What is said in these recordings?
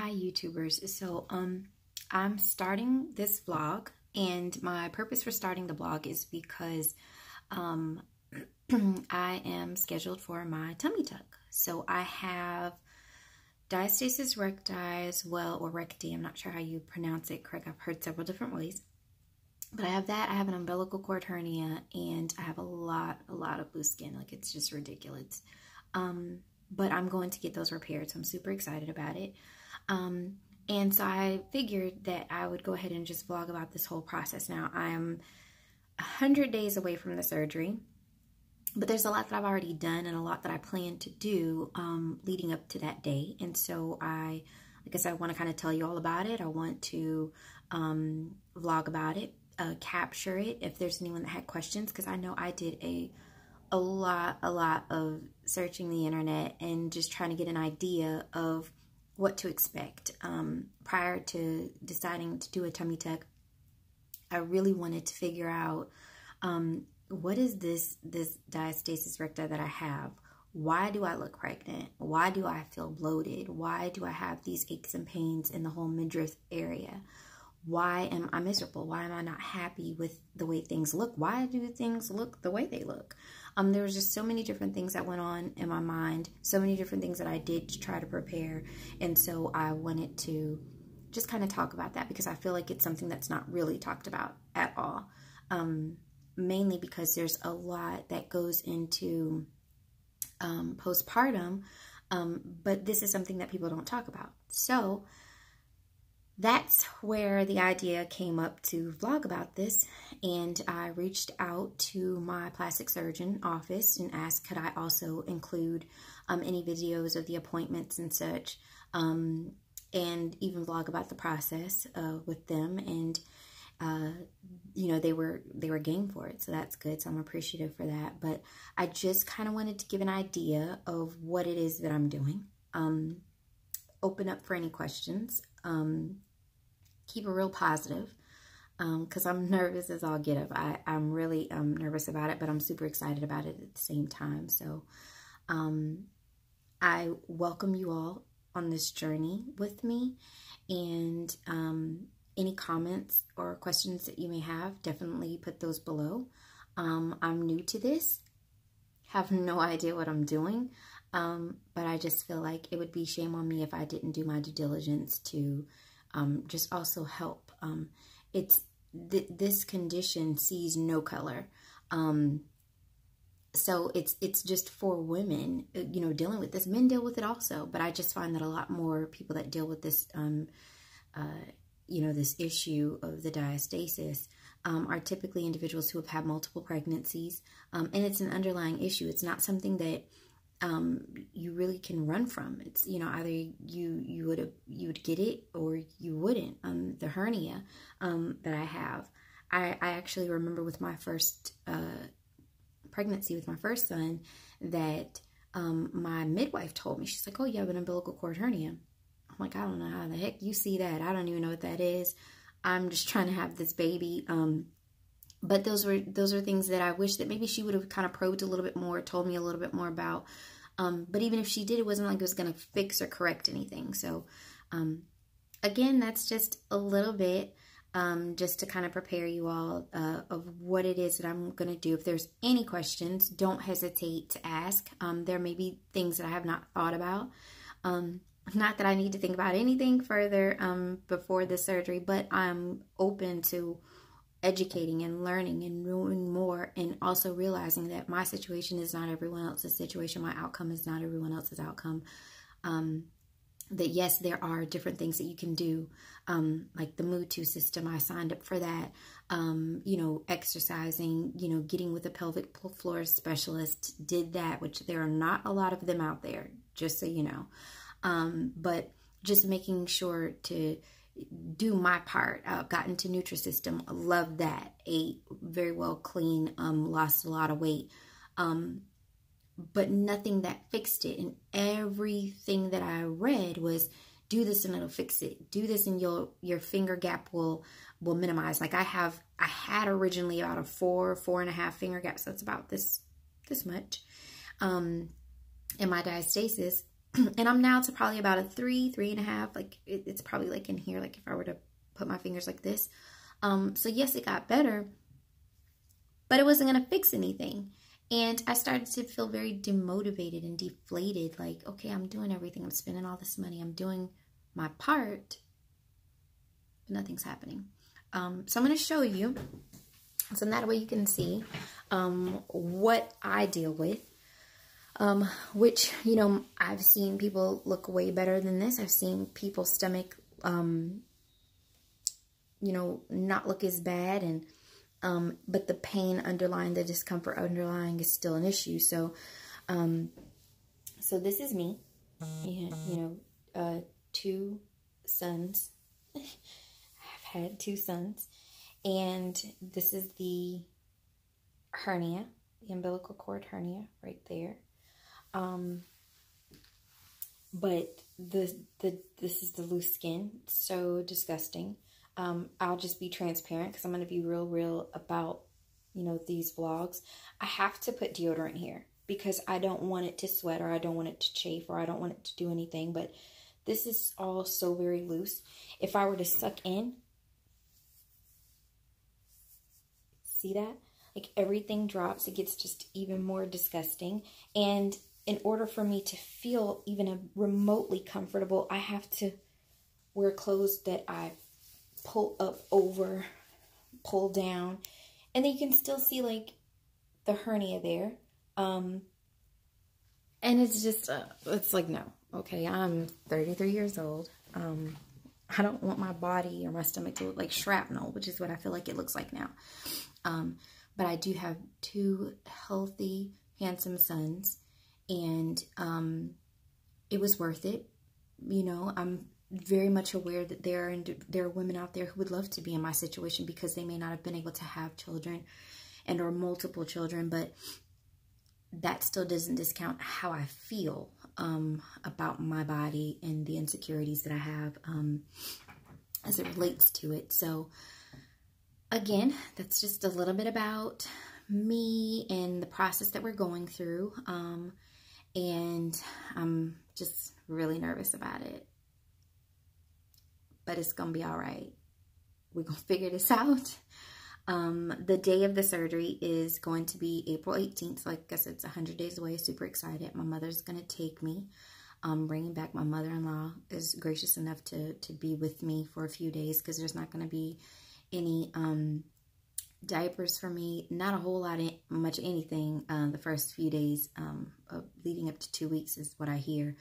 Hi YouTubers. So I'm starting this vlog, and my purpose for starting the vlog is because I am scheduled for my tummy tuck. So I have diastasis recti as well, or recti, I'm not sure how you pronounce it correct. I've heard several different ways. But I have that, I have an umbilical cord hernia, and I have a lot of loose skin. Like, it's just ridiculous. But I'm going to get those repaired, so I'm super excited about it. And so I figured that I would go ahead and just vlog about this whole process. Now, I am 100 days away from the surgery, but there's a lot that I've already done and a lot that I plan to do leading up to that day. And so like I said, I want to kind of tell you all about it. I want to vlog about it, capture it if there's anyone that had questions, because I know I did a lot of searching the internet and just trying to get an idea of what to expect. Prior to deciding to do a tummy tuck, I really wanted to figure out what is this diastasis recti that I have? Why do I look pregnant? Why do I feel bloated? Why do I have these aches and pains in the whole midriff area? Why am I miserable? Why am I not happy with the way things look? Why do things look the way they look? There was just so many different things that went on in my mind, so many different things that I did to try to prepare. And so I wanted to just kind of talk about that, because I feel like it's something that's not really talked about at all. Mainly because there's a lot that goes into postpartum, but this is something that people don't talk about. So that's where the idea came up to vlog about this, and I reached out to my plastic surgeon office and asked could I also include any videos of the appointments and such, and even vlog about the process with them. And you know, they were game for it, so that's good. So I'm appreciative for that. But I just kind of wanted to give an idea of what it is that I'm doing. Open up for any questions. Keep it real positive, because I'm nervous as all get up. I'm really nervous about it, but I'm super excited about it at the same time. So I welcome you all on this journey with me, and any comments or questions that you may have, definitely put those below. I'm new to this, have no idea what I'm doing, but I just feel like it would be shame on me if I didn't do my due diligence to just also help. This condition sees no color. So it's just for women, you know, dealing with this. Men deal with it also, but I just find that a lot more people that deal with this, you know, this issue of the diastasis are typically individuals who have had multiple pregnancies, and it's an underlying issue. It's not something that you really can run from. It's, you know, either you would get it or you wouldn't. The hernia that I have, I actually remember with my first pregnancy with my first son that my midwife told me, she's like, oh, you have an umbilical cord hernia. I'm like, I don't know how the heck you see that. I don't even know what that is. I'm just trying to have this baby. But those are things that I wish that maybe she would have kind of probed a little bit more, told me a little bit more about. But even if she did, it wasn't like it was going to fix or correct anything. So, again, that's just a little bit, just to kind of prepare you all of what it is that I'm going to do. If there's any questions, don't hesitate to ask. There may be things that I have not thought about. Not that I need to think about anything further before the surgery, but I'm open to educating and learning and knowing more, and also realizing that my situation is not everyone else's situation. My outcome is not everyone else's outcome. That yes, there are different things that you can do, like the Mood2 system. I signed up for that. You know, exercising, you know, getting with a pelvic floor specialist, did that, which there are not a lot of them out there, just so you know. But just making sure to do my part. Got into Nutrisystem, loved that, ate very well, clean, lost a lot of weight, but nothing that fixed it. And everything that I read was, do this and it'll fix it. Do this and your finger gap will minimize. Like I had originally about a 4.5 finger gap, so it's about this much. In my diastasis, And I'm now to probably about a 3.5. Like it's probably like in here, like if I were to put my fingers like this. So yes, it got better, but it wasn't going to fix anything. And I started to feel very demotivated and deflated. Like, okay, I'm doing everything. I'm spending all this money. I'm doing my part, but nothing's happening. So I'm going to show you, so that way you can see what I deal with. Which, you know, I've seen people look way better than this. I've seen people's stomach, you know, not look as bad, and but the pain underlying, the discomfort underlying is still an issue. So, so this is me, and, you know, 2 sons. I've had 2 sons, and this is the hernia, the umbilical cord hernia right there. But this is the loose skin. It's so disgusting. I'll just be transparent because I'm going to be real about, you know, these vlogs. I have to put deodorant here because I don't want it to sweat, or I don't want it to chafe, or I don't want it to do anything. But this is all so very loose. If I were to suck in, see that? Like everything drops. It gets just even more disgusting. And in order for me to feel even remotely comfortable, I have to wear clothes that I pull up over, pull down, and then you can still see like the hernia there. And it's just, it's like, no, okay, I'm 33 years old. I don't want my body or my stomach to look like shrapnel, which is what I feel like it looks like now. But I do have 2 healthy, handsome sons, and it was worth it. You know, I'm very much aware that there are women out there who would love to be in my situation because they may not have been able to have children and or multiple children, but that still doesn't discount how I feel about my body and the insecurities that I have as it relates to it. So again, that's just a little bit about me and the process that we're going through. And I'm just really nervous about it. But it's going to be all right. We're going to figure this out. The day of the surgery is going to be April 18th. So I guess it's 100 days away. Super excited. My mother's going to take me. Bringing back my mother-in-law is gracious enough to be with me for a few days because there's not going to be any diapers for me. Not a whole lot of much anything the first few days of leading up to 2 weeks is what I hear.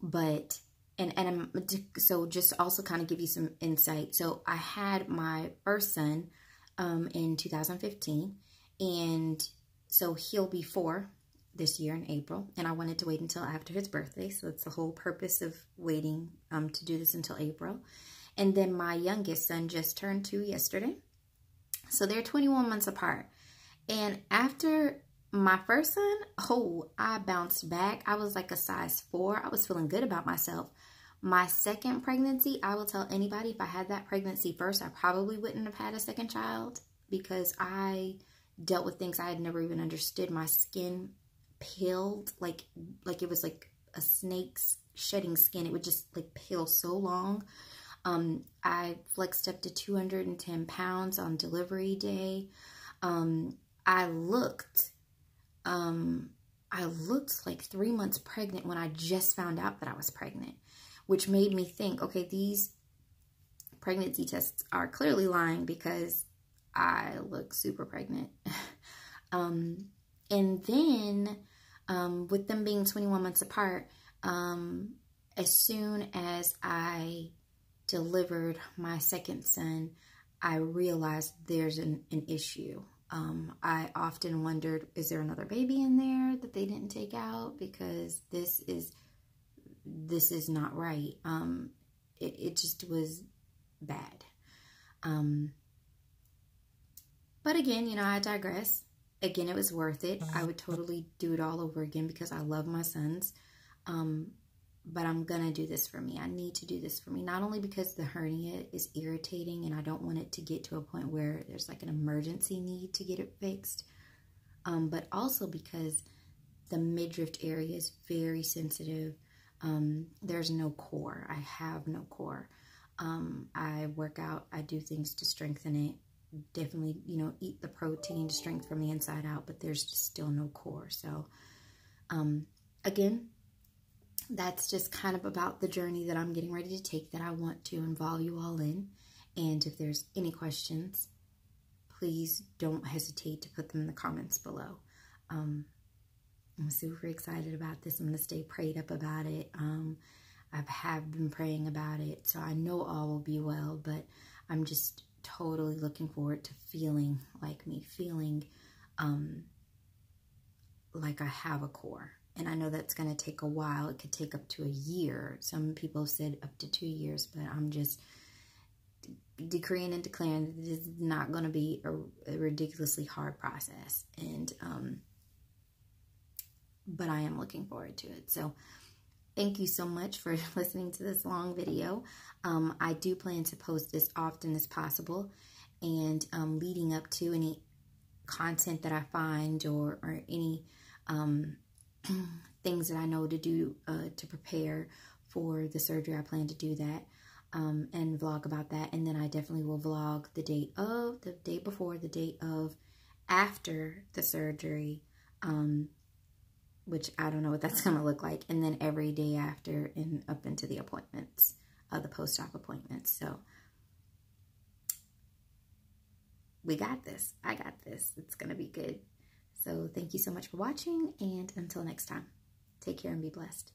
But and I'm so just also kind of give you some insight. So I had my first son in 2015, and so he'll be 4 this year in April, and I wanted to wait until after his birthday. So it's the whole purpose of waiting to do this until April. And then my youngest son just turned 2 yesterday. So they're 21 months apart. And after my first son, oh, I bounced back. I was like a size 4. I was feeling good about myself. My second pregnancy, I will tell anybody, if I had that pregnancy first, I probably wouldn't have had a second child because I dealt with things I had never even understood. My skin peeled like it was like a snake's shedding skin. It would just like peel so long. I flexed up to 210 pounds on delivery day. I looked like 3 months pregnant when I just found out that I was pregnant, which made me think, okay, these pregnancy tests are clearly lying because I look super pregnant. And then, with them being 21 months apart, as soon as I delivered my second son, I realized there's an issue. I often wondered, is there another baby in there that they didn't take out? Because this is not right. It just was bad. But again, you know, I digress. Again, it was worth it. I would totally do it all over again because I love my sons. But I'm going to do this for me. I need to do this for me. Not only because the hernia is irritating and I don't want it to get to a point where there's like an emergency need to get it fixed. But also because The midriff area is very sensitive. There's no core. I have no core. I work out. I do things to strengthen it. Definitely, eat the protein to strengthen from the inside out, but there's just still no core. So, again, that's just kind of about the journey that I'm getting ready to take, that I want to involve you all in. And if there's any questions, please don't hesitate to put them in the comments below. I'm super excited about this. I'm going to stay prayed up about it. I have been praying about it, so I know all will be well, but I'm just totally looking forward to feeling like me, feeling like I have a core. And I know that's going to take a while. It could take up to a year. Some people said up to 2 years, but I'm just decreeing and declaring that this is not going to be a ridiculously hard process. And but I am looking forward to it. So thank you so much for listening to this long video. I do plan to post this often as possible, and leading up to any content that I find or any things that I know to do to prepare for the surgery, I plan to do that and vlog about that. And then I definitely will vlog the date of, the day before, the date of, after the surgery, which I don't know what that's going to look like, and then every day after and up into the appointments, the post-op appointments. So we got this. I got this. It's going to be good. So thank you so much for watching, and until next time, take care and be blessed.